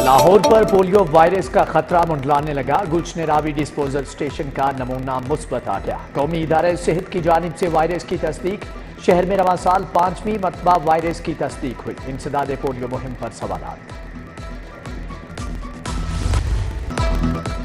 लाहौर पर polio virus का खतरा मंडलाने लगा। गुलशन रावी डिस्पोजल स्टेशन का नमूना मुस्बत आ गया। कौमी इदारे सेहत की जानिब से वायरस की तस्दीक। शहर में रवां साल 5वीं मरतबा वायरस की तस्दीक हुई। इंसदाद पोलियो मुहिम पर सवालात।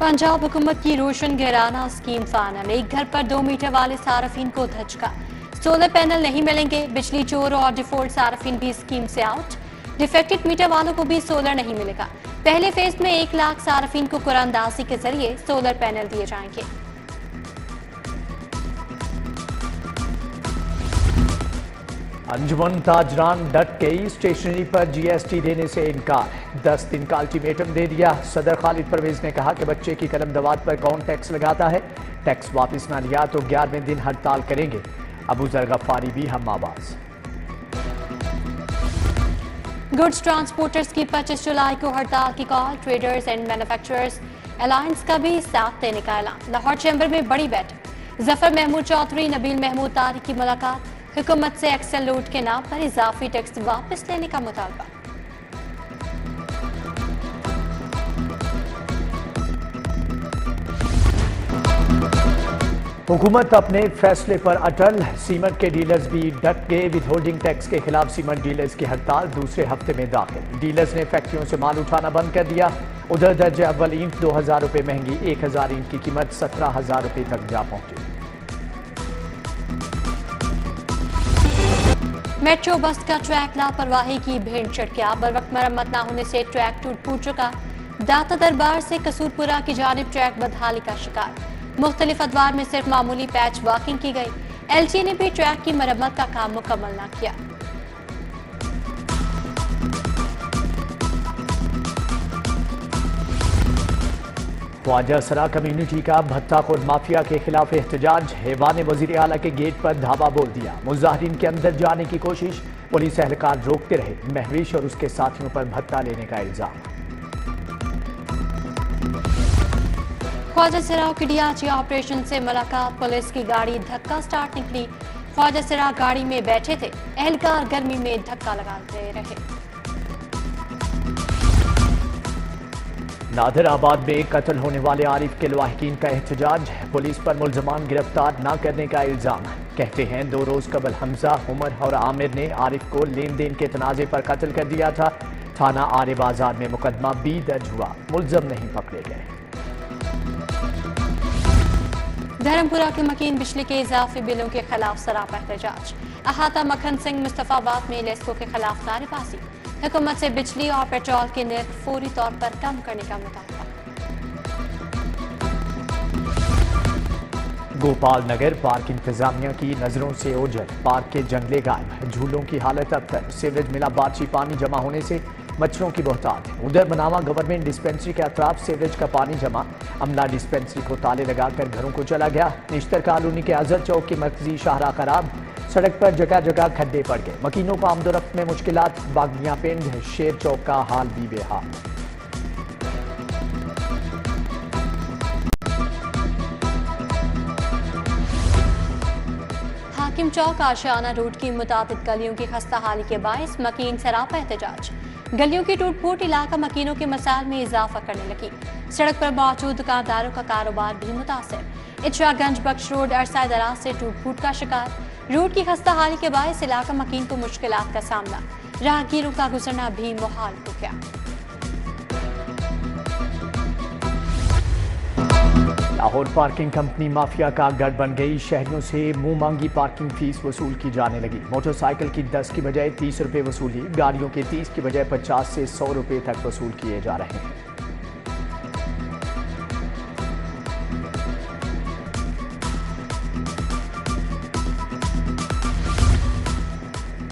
पंजाब हुकूमत की रोशन घराना स्कीम फाइनल। एक घर पर 2 मीटर वाले सार्फिन को धचका। सोलर पैनल नहीं मिलेंगे। बिजली चोर और डिफॉल्ट सार्फिन भी स्कीम से आउट। डिफेक्टेड मीटर वालों को भी सोलर नहीं मिलेगा। पहले फेज में 1 लाख सार्फिन को कुरानंदाजी के जरिए सोलर पैनल दिए जाएंगे। अंजुमन ताजरान डट गई। स्टेशनरी पर GST देने से इनकार। 10 दिन का अल्टीमेटम दे दिया। सदर खालिद परवेज ने कहा कि बच्चे की कलम दवात पर कौन टैक्स लगाता है। टैक्स वापस ना लिया तो 11वें दिन हड़ताल करेंगे। अबू जर गफ्फारी भी हम आवाज। गुड्स ट्रांसपोर्टर्स की 25 जुलाई को हड़ताल की call. Traders and manufacturers alliance का भी साथ देने का ऐलान। लाहौर चैम्बर में बड़ी बैठक। जफर महमूद चौधरी नबील महमूद तारिक की मुलाकात। हुकूमत से एक्सेल लोड के नाम पर इजाफी टैक्स वापस लेने का मुतालबा। हुकूमत अपने फैसले पर अटल। सीमेंट के डीलर्स भी डट गए। विदहोल्डिंग टैक्स के खिलाफ सीमेंट डीलर्स की हड़ताल दूसरे हफ्ते में दाखिल। डीलर्स ने फैक्ट्रियों से माल उठाना बंद कर दिया। उधर दर्जे अव्वल ईंट 2000 रुपये महंगी। 1000 ईंट की कीमत 17,000 रुपये तक जा पहुंची। मेट्रो बस का ट्रैक लापरवाही की भेंट चढ़ गया। बर वक्त मरम्मत न होने से ट्रैक टूट फूट चुका। दाता दरबार से कसूरपुरा की जानिब ट्रैक बदहाली का शिकार। मुख्तलिफ अदवार में सिर्फ मामूली पैच वॉकिंग की गई। LG ने भी ट्रैक की मरम्मत का काम मुकम्मल न किया। ख्वाजा सरा कम्युनिटी का भत्ताखोर माफिया के खिलाफ एहतजाज। हैवान ने वजीर आला के गेट पर धावा बोल दिया। मुजाहिरीन के अंदर जाने की कोशिश। पुलिस एहलकार रोकते रहे। महविश और उसके साथियों पर भत्ता लेने का इल्जाम। ख्वाजा सरा की DRG ऑपरेशन से मुलाकात। पुलिस की गाड़ी धक्का स्टार्ट निकली। ख्वाजा सरा गाड़ी में बैठे थे। एहलकार गर्मी में धक्का लगाते रहे। नादिराबाद में कत्ल होने वाले आरिफ के लवाहिकीन का एहतजाज। पुलिस पर मुल्जमान गिरफ्तार न करने का इल्जाम। कहते हैं 2 रोज कबल हमजा, उमर और आमिर ने आरिफ को लेन देन के तनाजे पर कत्ल कर दिया था। थाना आरे बाजार में मुकदमा भी दर्ज हुआ। मुल्जम नहीं पकड़े गए। धर्मपुरा के मकीन बिजली के इजाफी बिलों के खिलाफ सरापा एहतजाज। अहाता मखन सिंह मुस्तफाबाद में लेस्को के खिलाफ नारेबाजी। हुकूमत से बिजली और पेट्रोल के नर्ख फौरी तौर पर कम करने का मुतालबा। गोपाल नगर पार्क इंतजामिया की नजरों से ओझल। पार्क के जंगले गायब। झूलों की हालत अबतर। सीवरेज मिला बारिशी पानी जमा होने से मच्छरों की बहुतात। उधर बनावा गवर्नमेंट डिस्पेंसरी के अतराफ सीवरेज का पानी जमा। अमला डिस्पेंसरी को ताले लगाकर घरों को चला गया। निश्तर कॉलोनी के अजहर चौक की मरकजी शाहराह खराब। सड़क पर जगह जगह खड्डे पड़ गए। मकीनों को आमदोरफ्त में मुश्किलात। बागिया पिंड शेर चौक का हाल भी बेहाल। हाकिम चौक आशियाना रोड की मुताबिक गलियों की खस्ता हाली के बायस मकीन सरापा एहतजाज। गलियों की टूट फूट इलाका मकीनों के मसाइल में इजाफा करने लगी। सड़क पर मौजूद दुकानदारों का कारोबार भी मुतासिर। इचरागंज बख्श रोड अरसा दराज से टूट फूट का शिकार। रोड की खस्ता हाली के बायस इलाका मकीन को मुश्किलात का सामना। राहगीरों का गुजरना भी मुहाल हो गया। लाहौर पार्किंग कंपनी माफिया का गढ़ बन गई। शहरियों से मुंह मांगी पार्किंग फीस वसूल की जाने लगी। मोटरसाइकिल की 10 की बजाय 30 रुपये वसूली। गाड़ियों के 30 की बजाय 50 से 100 रुपये तक वसूल किए जा रहे हैं।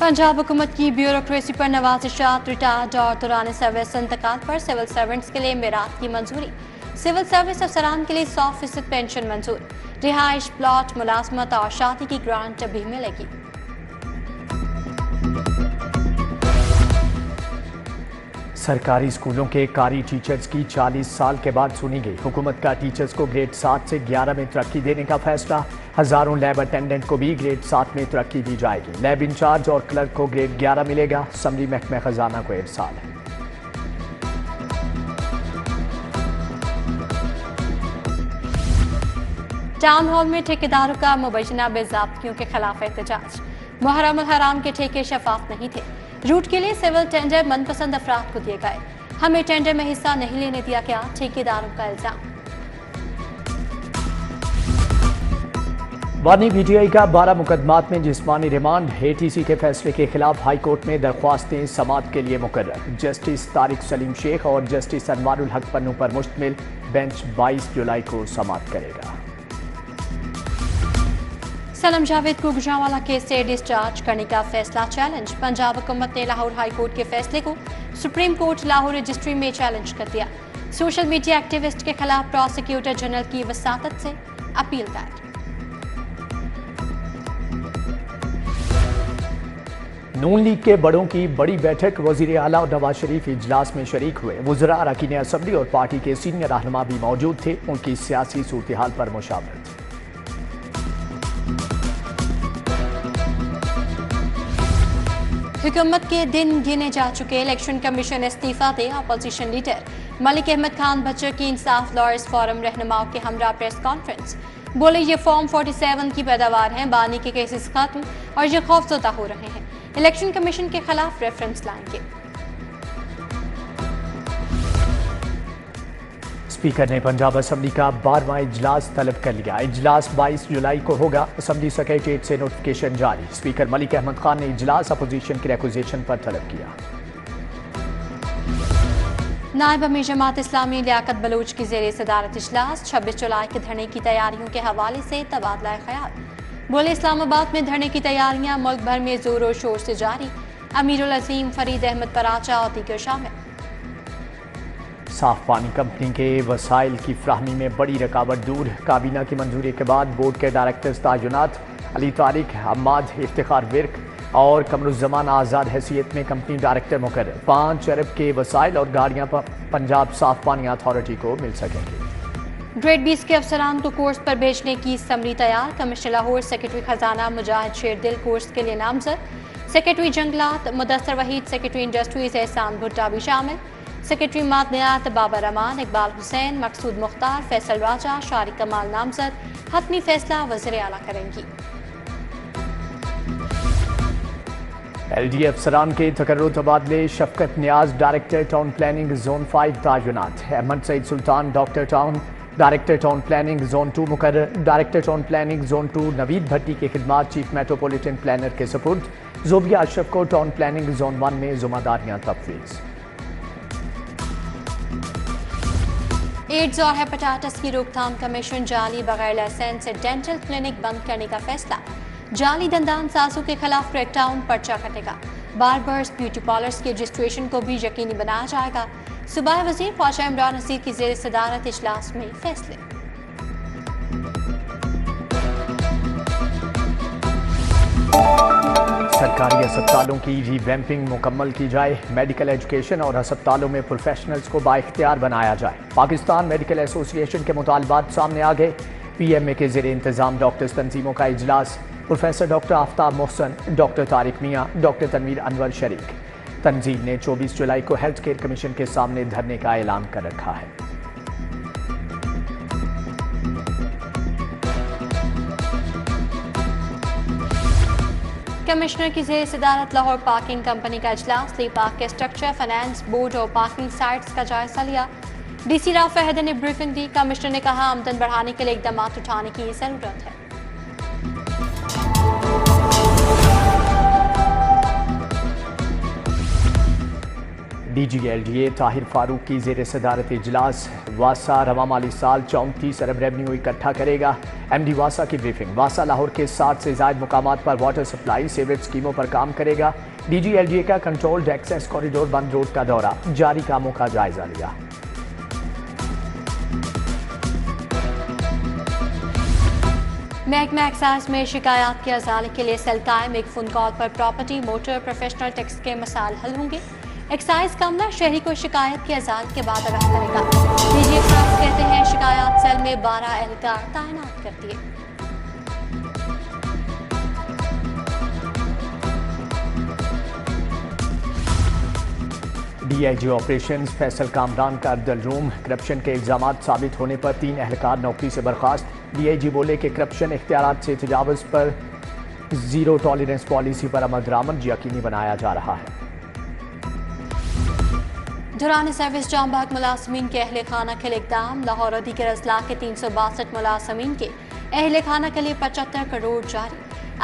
पंजाब हुकूमत की ब्यूरोक्रेसी पर नवाजिशात। रिटायर्ड और दौरान सर्विस इंतकाल पर सिविल सर्वेंट्स के लिए मेरात की मंजूरी। सिविल सर्विस अफसरान के लिए 100% पेंशन मंजूर। रिहाइश, प्लॉट, मुलाजमत और शादी की ग्रांट भी मिलेगी। सरकारी स्कूलों के कारी टीचर्स की 40 साल के बाद सुनी गई। हुकूमत का टीचर्स को ग्रेड 7 से 11 में तरक्की देने का फैसला। हजारों लैब अटेंडेंट को भी ग्रेड 7 में तरक्की दी जाएगी। लैब इंचार्ज और क्लर्क को ग्रेड 11 मिलेगा। असम्बली महकमे खजाना को इरसाल है। टाउन हॉल में ठेकेदारों का मुबैना बेज़ाब्तियों के खिलाफ एहतजाज। मुहर्रम उल हराम के ठेके शफाफ नहीं थे। रूट के लिए सिविल टेंडर मनपसंद अफराद को दिए गए। हमें टेंडर में हिस्सा नहीं लेने दिया गया, ठेकेदारों का इल्जाम। वानी पीटीआई का 12 मुकदमात में जिस्मानी रिमांड। एटीसी के फैसले के खिलाफ हाई कोर्ट में दरख्वास्तें समाअत के लिए मुकर्रर। जस्टिस तारिक सलीम शेख और जस्टिस अनवारुल हक पन्नू पर मुश्तमिल बेंच 22 जुलाई को समाअत करेगा। सनम जावेद को गुजरांवाला केस से डिस्चार्ज करने का फैसला चैलेंज। पंजाब हुकूमत ने लाहौर हाई कोर्ट के फैसले को सुप्रीम कोर्ट लाहौर रजिस्ट्री में चैलेंज कर दिया। सोशल मीडिया एक्टिविस्ट के खिलाफ प्रोसिक्यूटर जनरल की वसातत से अपील दायर। नून लीग के बड़ों की बड़ी बैठक। वजीर आला और नवाज शरीफ इजलास में शरीक हुए। वज़रा, अरकान असम्बली और पार्टी के सीनियर रहनुमा भी मौजूद थे। उनकी सियासी सूरत हाल पर मुशावरत। हुकूमत के दिन गिने जा चुके। इलेक्शन कमीशन इस्तीफा दे। अपोजिशन लीडर मलिक अहमद खान बच्चर की इंसाफ लॉयर्स फोरम रहनुमाओं के हमरा प्रेस कॉन्फ्रेंस। बोले ये फॉर्म 47 की पैदावार हैं। बानी के केसेस खत्म और ये खौफजदा हो रहे हैं। इलेक्शन कमीशन के खिलाफ रेफरेंस लाएंगे। स्पीकर ने पंजाब असम्बली का 12वां इजलास तलब कर लिया। इजलास 22 जुलाई को होगा। असम्बली सेक्रेटरीट से नोटिफिकेशन जारी। स्पीकर मलिक अहमद खान ने इजलास अपोजिशन की रिक्वेजिशन पर तलब किया। नायब अमीर जमात इस्लामी लियाकत बलूच की ज़ेरे सदारत इजलास। 26 जुलाई के धरने की तैयारियों के हवाले से तबादला ख्याल। बोले इस्लामाबाद में धरने की तैयारियां मुल्क भर में जोर और शोर से जारी। अमीरुल अजीम, फरीद अहमद पराचा और दीगर शामिल। साफ पानी कंपनी के वसाइल की फ्राहमी में बड़ी रुकावट दूर। काबीना की मंजूरी के बाद बोर्ड के डायरेक्टर्स तायुनात। अली तारिक, हम्माद इफ्तिखार विर्क और कमरुज़्ज़मान आज़ाद हैसियत में कंपनी डायरेक्टर मुकर्रर। 5 अरब के वसाइल और गाड़ियां पंजाब साफ पानी अथॉरिटी को मिल सकेंगी। ग्रेड 20 के अफसरान को कोर्स पर भेजने की समरी तैयार। कमिश्नर लाहौर शेक्रेटरी खजाना मुजाहिद शेरदिल कोर्स के लिए नामजद। सेक्रेटरी जंगलात मुदस्सर वहीद, सेक्रेटरी इंडस्ट्रीज एहसान भुट्टा भी शामिल। सेक्रेटरी मादनियात बाबर अमान, इकबाल हुसैन, मकसूद मुख्तार, फैसल राजा, शारिक कमाल नामजद। हतमी फैसला वज़ीर आला करेंगी। LD अफसरान के तकर्रुर तबादले। Shafqat Niaz director town planning zone 5 तायुनात। Ahmad Saeed Sultan doctor town director town planning zone 2 मुकर्रर। Director town planning zone 2 Naveed Bhatti की खिदमात चीफ मेट्रोपॉलिटन प्लानर के सपुर्द। जोबिया अशरफ को टाउन प्लानिंग जोन 1 में जिम्मेदारियां तफवीज़। एड्स और हेपेटाइटिस की रोकथाम कमीशन जाली बगैर लाइसेंस से डेंटल क्लिनिक बंद करने का फैसला। जाली दंदान सासों के खिलाफ क्रैकडाउन पर्चा कटेगा। बार्बर्स, ब्यूटी पार्लर्स के रजिस्ट्रेशन को भी यकीनी बनाया जाएगा। सूबाई वजीर ख्वाजा इमरान नसीर की ज़ेर सदारत इजलास में फैसले। सरकारी अस्पतालों की रीवैम्पिंग मुकम्मल की जाए। मेडिकल एजुकेशन और अस्पतालों में प्रोफेशनल्स को बाइख्तियार बनाया जाए। पाकिस्तान मेडिकल एसोसिएशन के मुतालबात सामने आ गए। PMA के ज़ेरे इंतज़ाम डॉक्टर्स तंजीमों का इजलास। Professor doctor Aftab Mohsin, doctor Tariq मियाँ, डॉक्टर तनवीर अनवर शरीक। तंजीम ने 24 जुलाई को हेल्थ केयर कमीशन के सामने धरने का ऐलान कर रखा है। कमिश्नर की ज़ेर सदारत लाहौर पार्किंग कंपनी का इजलास। ली पार्क के स्ट्रक्चर, फाइनेंस, बोर्ड और पार्किंग साइट्स का जायजा लिया। DC राव फहद ने ब्रीफिंग दी। कमिश्नर ने कहा आमदन बढ़ाने के लिए इकदाम उठाने की जरूरत है। DG LDA ताहिर फारूक की ज़ेर सदारत इजलास। वासा रवा माली साल 34 अरब रेवन्यू इकट्ठा करेगा। MD वासा की ब्रीफिंग। वासा लाहौर के 60 से ज़ायद मुकामात पर वाटर सप्लाई सीवरेज स्कीमों पर काम करेगा। DG LDA का कंट्रोल्ड एक्सेस कॉरिडोर बंद रोड का दौरा। जारी कामों का जायजा लिया। महकमा एक्साइज में शिकायत के अजाले के लिए सेल कायम। एक फोन कॉल पर प्रॉपर्टी, मोटर, प्रोफेशनल टैक्स के मसाइल हल होंगे। एक्साइज का अमला शहरी को शिकायत के अजाल के बाद आगाह करेगा। DG एक्साइज कहते हैं शिकायत सेल में 12 एहलकार तैनात कर दिए। डीआईजी ऑपरेशंस फैसल कामरान का अर्दल रूम। करप्शन के इल्जाम साबित होने पर 3 एहलकार नौकरी से बर्खास्त। डीआईजी बोले कि करप्शन इख्तियारात से तजावुज़ पर जीरो टॉलरेंस पॉलिसी पर अमल दरामद यकीनी बनाया जा रहा है। दौरान सर्विस जामबाग मुलाजमीन के अहल खाना के लिए इकदाम। लाहौर के अजला के 362 मुलाजमीन के अहल खाना के लिए 75 करोड़ जारी।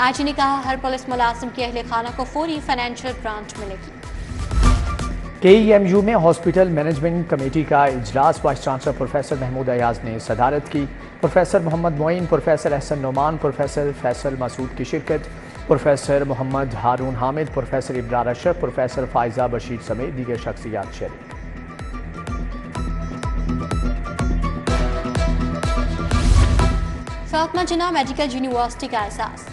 आईजी ने कहा हर पुलिस मुलाजिम के अहल खाना को फौरी फाइनेंशियल ग्रांट मिलेगी। KEMU में हॉस्पिटल मैनेजमेंट कमेटी का इजलास vice chancellor professor Mahmood Ayaz ने सदारत की। Professor Mohammad Moin, professor Ehsan Noman, professor Faisal Masood की शिरकत। Professor Mohammad Haroon Hamid, professor Ibrar Ashraf, professor Faiza Bashir समेत दीगर शख्सियात शरीक। फातिमा जिन्ना मेडिकल यूनिवर्सिटी का एहसास।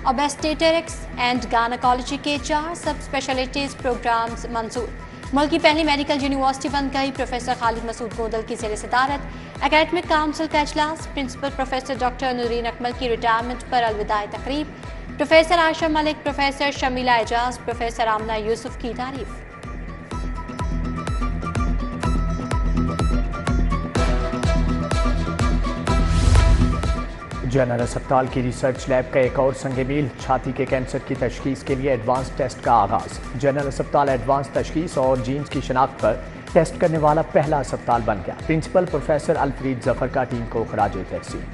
ओबेस्टेरिक्स एंड गायनेकोलॉजी के 4 सब स्पेशलिटीज प्रोग्राम्स मंजूर। मुल्क की पहली मेडिकल यूनिवर्सिटी बन गई। प्रोफेसर खालिद मसूद गोंदल की ज़ेर सदारत एकेडमिक काउंसिल का इजलास। Principal professor doctor Noreen Akmal की रिटायरमेंट पर अलविदाई तकरीब। Professor Ayesha Malik, professor Shamila Ejaz, professor Amna Yousuf की तारीफ। जनरल अस्पताल की रिसर्च लैब का एक और संग मील। छाती के कैंसर की तशखीस के लिए एडवांस टेस्ट का आगाज। जनरल अस्पताल एडवांस तशखीस और जीन्स की शनाख्त पर टेस्ट करने वाला पहला अस्पताल बन गया। प्रिंसिपल प्रोफेसर अलफरीद जफर का टीम को खराज तहसीन।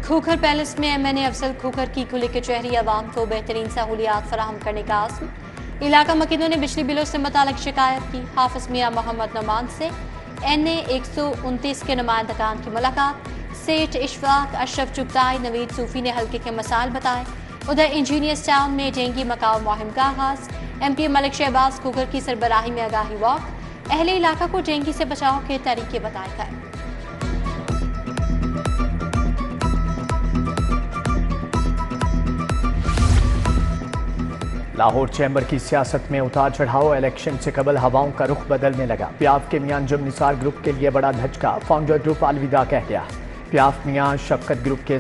खूखर पैलेस में MNA अफजल खूखर की खुली कचहरी। अवाम को बेहतरीन सहूलियात फराहम करने का आज़म। इलाका मकीनों ने बिजली बिलों से मुतालिक शिकायत की। हाफिज मियां मोहम्मद नमान से NA 129 के नुमाइंदगान की मुलाकात। सेठ इशफाक, अशरफ चुगताई, नवीद सूफी ने हल्के के मसाइल बताए। उधर इंजीनियर्स टाउन में डेंगी मकाओ मुहिम का आगाज। MP मलिक शहबाज खूखर की सरबराही में आगाही वॉक। अहले इलाका को डेंगी से बचाव के तरीके बताए गए। लाहौर चैम्बर की सियासत में उतार चढ़ाव। इलेक्शन से कबल हवाओं का रुख बदलने लगा। प्याफ के मियां अंजुम निसार ग्रुप के लिए बड़ा धचका। फाउंडर ग्रुप अलविदा कह गया। प्याफ मियां शफकत ग्रुप के